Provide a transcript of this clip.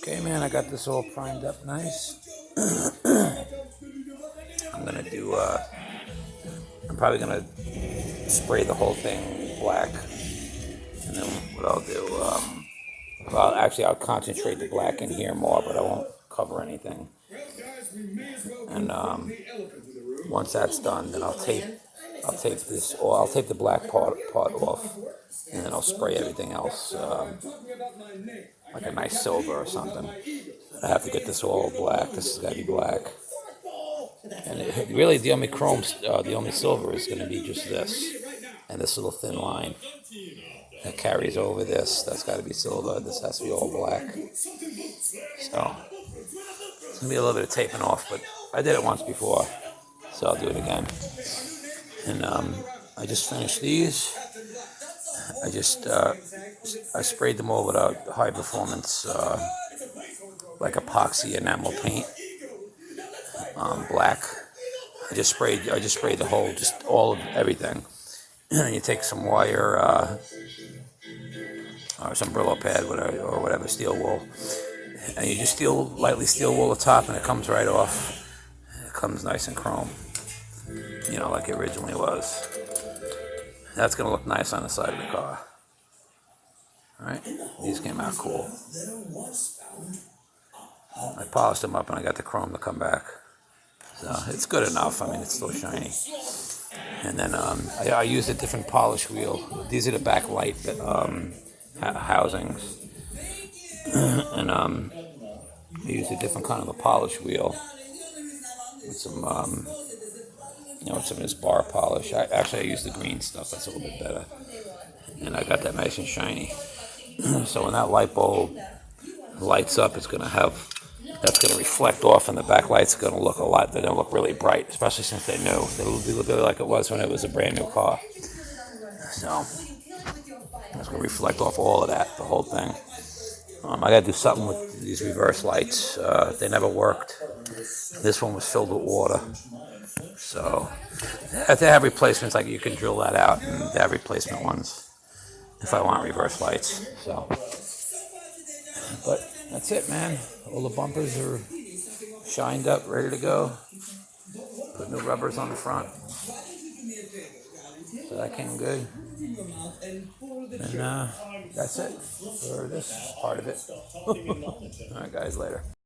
Okay, man, I got this all primed up nice. I'm gonna do, I'm probably gonna spray the whole thing black. And then what I'll do, well, actually, I'll concentrate the black in here more, but I won't cover anything. And once that's done, then I'll tape this, or I'll tape the black part off, and then I'll spray everything else, like a nice silver or something. I have to get this all black. This has got to be black. And really, the only chrome, the only silver is going to be just this, and this little thin line that carries over this. That's got to be silver. This has to be all black. So it's gonna be a little bit of taping off, but I did it once before, so I'll do it again. And I just finished these. I sprayed them all with a high performance, like epoxy enamel paint, black. I just sprayed the whole, just all of everything. And you take some wire, or some Brillo pad, or whatever, steel wool, and you just lightly steel wool the top, and it comes right off. It comes nice and chrome, like it originally was. That's gonna look nice on the side of the car. All right, these came out cool. I polished them up, and I got the chrome to come back. So it's good enough. I mean, it's still shiny. And then I used a different polish wheel. These are the backlight housings. And I used a different kind of a polish wheel with some, with some of this bar polish. I used the green stuff. That's a little bit better. And I got that nice and shiny. So when that light bulb lights up, that's going to reflect off, and the backlight's going to look they're going to look really bright, especially since they're new. They'll look like it was when it was a brand new car. So it's going to reflect off all of that, the whole thing. I got to do something with these reverse lights. They never worked. This one was filled with water. So if they have replacements, like you can drill that out, and they have replacement ones if I want reverse lights. So, but that's it, man. All the bumpers are shined up, ready to go. Put new rubbers on the front. So that came good. And that's it for this part of it. All right, guys, later.